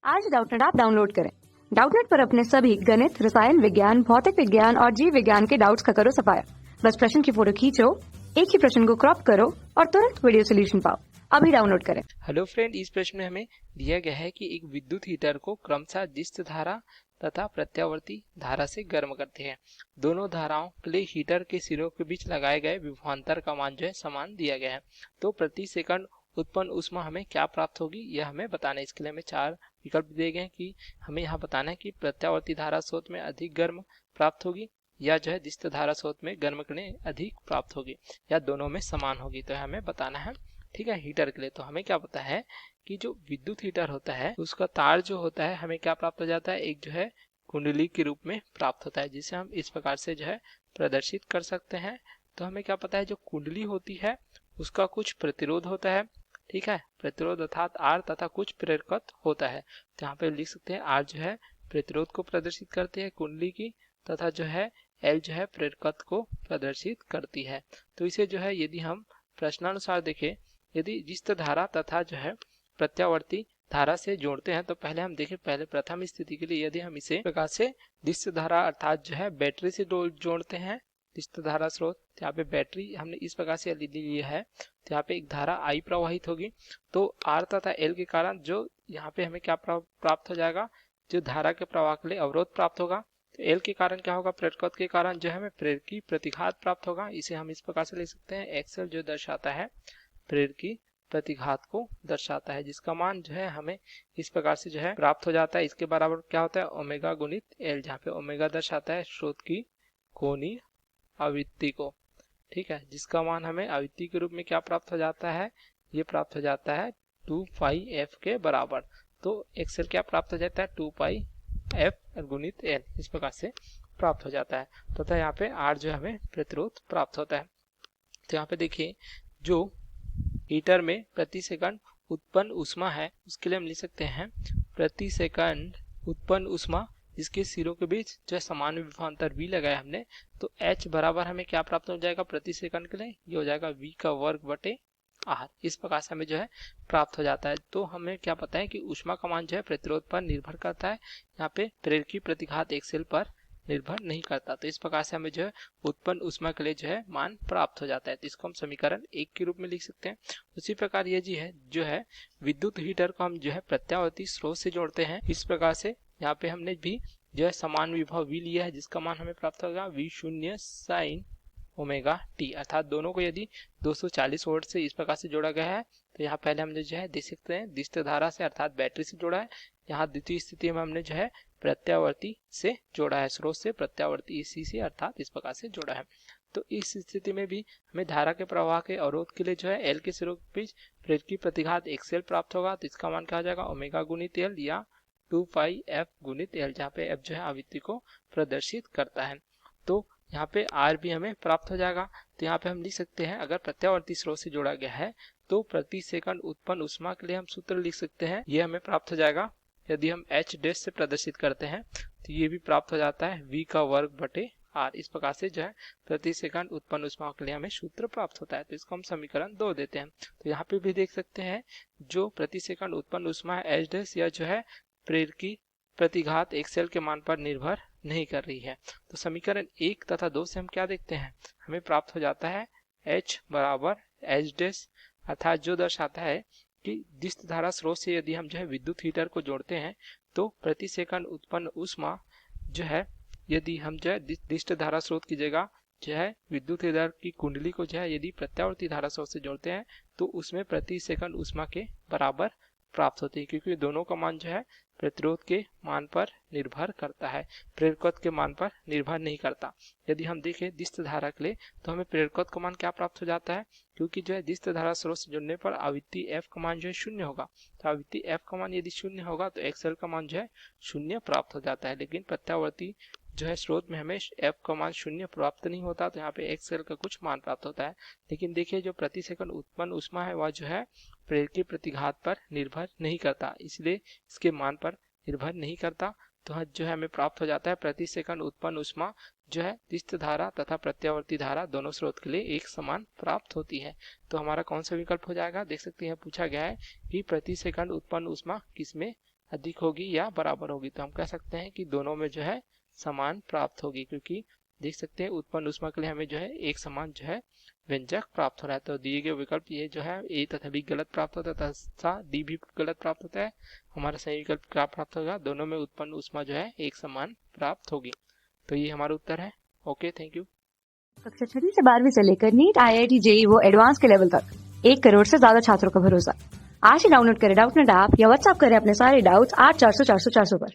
आज Doubtnut app download करें। Doubtnut पर अपने सभी गणित, रसायन विज्ञान, भौतिक विज्ञान और जीव विज्ञान के डाउट्स का करो सफाया। बस प्रश्न की फोटो खींचो, एक ही प्रश्न को क्रॉप करो और तुरंत वीडियो सोल्यूशन पाओ। अभी डाउनलोड करें। हेलो फ्रेंड, इस प्रश्न में हमें दिया गया है कि एक विद्युत हीटर को क्रमशः दिष्ट धारा तथा प्रत्यावर्ती धारा से गर्म करते हैं। दोनों धाराओं के लिए हीटर के सिरों के बीच लगाए गए विभवांतर का मान जो है समान दिया गया है। तो प्रति सेकंड उत्पन्न ऊष्मा हमें क्या प्राप्त होगी यह हमें बताना है। इसके लिए हमें चार विकल्प दिए गए हैं कि हमें यहाँ बताना है कि प्रत्यावर्ती धारा स्रोत में अधिक गर्म प्राप्त होगी या जो है दिष्ट धारा स्रोत में गर्म करने अधिक प्राप्त होगी या दोनों में समान होगी। तो हमें बताना है, ठीक है। हीटर के लिए तो हमें क्या पता है कि जो विद्युत हीटर होता है उसका तार जो होता है हमें क्या प्राप्त हो जाता है, एक जो है कुंडली के रूप में प्राप्त होता है, जिसे हम इस प्रकार से जो है प्रदर्शित कर सकते हैं। तो हमें क्या पता है, जो कुंडली होती है उसका कुछ प्रतिरोध होता है, ठीक है, प्रतिरोध अर्थात आर, तथा कुछ प्रेरकत्व होता है। तो यहाँ पे लिख सकते हैं आर जो है प्रतिरोध को प्रदर्शित करती है कुंडली की, तथा जो है एल जो है प्रेरकत्व को प्रदर्शित करती है। तो इसे जो है यदि हम प्रश्नानुसार देखें, यदि दिष्ट धारा तथा जो है प्रत्यावर्ती धारा से जोड़ते हैं तो पहले हम देखें, पहले प्रथम स्थिति के लिए यदि हम इसे प्रकार से दिष्ट धारा अर्थात जो है बैटरी से जोड़ते हैं, दिष्ट धारा स्रोत, तो यहाँ पे बैटरी हमने इस प्रकार से लिया है, तो यहाँ पे एक धारा आई प्रवाहित होगी। तो आर तथा एल के कारण जो यहाँ पे हमें क्या प्राप्त हो जाएगा, जो धारा के प्रवाह के लिए अवरोध प्राप्त होगा। तो एल के कारण क्या होगा, प्रेरकत्व के कारण जो है हमें प्रेरकी प्रतिघात प्राप्त होगा। इसे हम इस प्रकार से लिख सकते हैं, एक्सएल जो दर्शाता है प्रेरकी प्रतिघात को दर्शाता है, जिसका मान जो है हमें इस प्रकार से जो है प्राप्त हो जाता है। इसके बराबर क्या होता है, ओमेगा गुणित एल, जहाँ पे ओमेगा दर्शाता है स्रोत की कोणीय आवृत्ति को, ठीक है, जिसका मान हमें आवृत्ति के रूप में क्या प्राप्त हो जाता है, ये प्राप्त हो जाता है 2 पाई एफ के बराबर। तो एक्सएल क्या प्राप्त हो जाता है, 2 पाई एफ गुणित एल, इस प्रकार से प्राप्त हो जाता है। तथा यहाँ पे आर जो हमें प्रतिरोध प्राप्त होता है। तो यहाँ पे देखिए, जो हीटर में प्रति सेकंड उत्पन्न ऊष्मा है उसके लिए हम लिख सकते हैं प्रति सेकंड उत्पन्न ऊष्मा जिसके सिरों के बीच जो है समान विभवांतर v लगाया हमने, तो h बराबर हमें क्या प्राप्त हो जाएगा प्रति सेकंड के लिए, ये हो जाएगा v का वर्ग बटे r। इस प्रकार से हमें जो है प्राप्त हो जाता है। तो हमें क्या पता है कि ऊष्मा का मान जो है प्रतिरोध पर निर्भर करता है, यहाँ पे प्रेरकी प्रतिघात एक्सएल पर निर्भर नहीं करता। तो इस प्रकार से हमें जो है उत्पन्न ऊष्मा के लिए जो है मान प्राप्त हो जाता है। तो इसको हम समीकरण 1 के रूप में लिख सकते हैं। उसी प्रकार ये जी है जो है विद्युत हीटर को हम जो है प्रत्यावर्ती स्रोत से जोड़ते हैं। इस प्रकार से यहाँ पे हमने भी जो है समान विभव V लिया है, जिसका मान हमें प्राप्त होगा V शून्य साइन ओमेगा टी, अर्थात दोनों को यदि 240 वोल्ट से इस प्रकार से जोड़ा गया है तो यहाँ पहले हमने जो है देख सकते हैं दिष्ट धारा से अर्थात बैटरी से जोड़ा है। यहाँ द्वितीय स्थिति में हमने जो है प्रत्यावर्ती से जोड़ा है, स्रोत से प्रत्यावर्ती इसी से अर्थात इस प्रकार से जोड़ा है। तो इस स्थिति में भी हमें धारा के प्रवाह के अवरोध के लिए जो है एल के सिरों के बीच प्रेरकी प्रतिघात एक्सएल प्राप्त होगा। तो इसका मान क्या हो जाएगा, ओमेगा गुणित एल या 2 पाई एफ गुणित एल, जहाँ पे एफ जो है आवृत्ति को प्रदर्शित करता है। तो यहाँ पे आर भी हमें प्राप्त हो जाएगा। तो यहाँ पे हम लिख सकते हैं, अगर प्रत्यावर्ती स्रोत से जोड़ा गया है तो प्रति सेकंड उत्पन्न ऊष्मा के लिए हम सूत्र लिख सकते हैं, ये हमें प्राप्त हो जाएगा। यदि हम एच डैश से प्रदर्शित करते हैं तो ये भी प्राप्त हो जाता है v का वर्ग बटे आर। इस प्रकार से जो है प्रति सेकंड उत्पन्न ऊष्मा के लिए हमें सूत्र प्राप्त होता है। तो इसको हम समीकरण 2 देते हैं। तो यहाँ पे भी देख सकते हैं जो प्रति सेकंड उत्पन्न ऊष्मा है एच डैश, यह जो है प्रेरकी प्रतिघात एक्सएल के मान पर निर्भर नहीं कर रही है। तो समीकरण 1 तथा 2 से हम क्या देखते हैं, हमें प्राप्त हो जाता है H बराबर एच डैश, अर्थात जो दर्शाता है कि दिष्ट धारा स्रोत से यदि हम जो है विद्युत हीटर को जोड़ते हैं तो प्रति सेकंड उत्पन्न ऊष्मा जो है, यदि हम जो है दिष्ट धारा स्रोत की जगह जो है विद्युत हीटर की कुंडली को जो है यदि प्रत्यावर्ती धारा स्रोत से जोड़ते हैं तो उसमें प्रति सेकंड ऊष्मा के बराबर प्राप्त होती है, क्योंकि दोनों का मान जो है प्रतिरोध के मान पर निर्भर करता है, प्रेरकत्व के मान पर निर्भर नहीं करता। यदि हम देखें दिष्ट धारा के लिए तो हमें प्रेरकत्व का मान क्या प्राप्त हो जाता है, क्योंकि जो है दिष्ट धारा स्रोत से जुड़ने पर आवृत्ति एफ का मान जो है शून्य होगा। तो आवृत्ति एफ का मान यदि शून्य होगा तो एक्सएल का मान जो है शून्य प्राप्त हो जाता है। लेकिन प्रत्यावर्ती जो है स्रोत में हमें एफ का मान शून्य प्राप्त नहीं होता, तो यहाँ पे एक्सएल का कुछ मान प्राप्त होता है। लेकिन देखिए जो प्रति सेकंड उत्पन्न ऊष्मा है वह जो है प्रेरकी प्रतिघात पर निर्भर नहीं करता, इसलिए इसके मान पर निर्भर नहीं करता। तो जो है हमें प्राप्त हो जाता है प्रति सेकंड उत्पन्न ऊष्मा जो है दिष्ट धारा तथा प्रत्यावर्ती धारा दोनों स्रोत के लिए एक समान प्राप्त होती है। तो हमारा कौन सा विकल्प हो जाएगा, देख सकते हैं पूछा गया है कि प्रति सेकंड उत्पन्न ऊष्मा किसमें अधिक होगी या बराबर होगी। तो हम कह सकते हैं कि दोनों में जो है समान प्राप्त होगी, क्योंकि देख सकते हैं उत्पन्न ऊष्मा के लिए हमें जो है एक समान जो है व्यंजक प्राप्त हो रहा है। तो दिए गए विकल्प ये जो है ए तथा बी गलत प्राप्त होता है तथा डी भी गलत प्राप्त होता है। हमारा सही विकल्प क्या प्राप्त होगा, दोनों में उत्पन्न ऊष्मा जो है एक समान प्राप्त होगी। तो ये हमारा उत्तर है। Okay, thank you. कक्षा 6 से 12वीं से लेकर नीट, IIT, JEE वो एडवांस के लेवल तक 1 करोड़ से ज्यादा छात्रों का भरोसा। आज ही डाउनलोड करें डाउटनेट ऐप या व्हाट्सएप करें अपने सारे डाउट्स 8400 400 400 पर।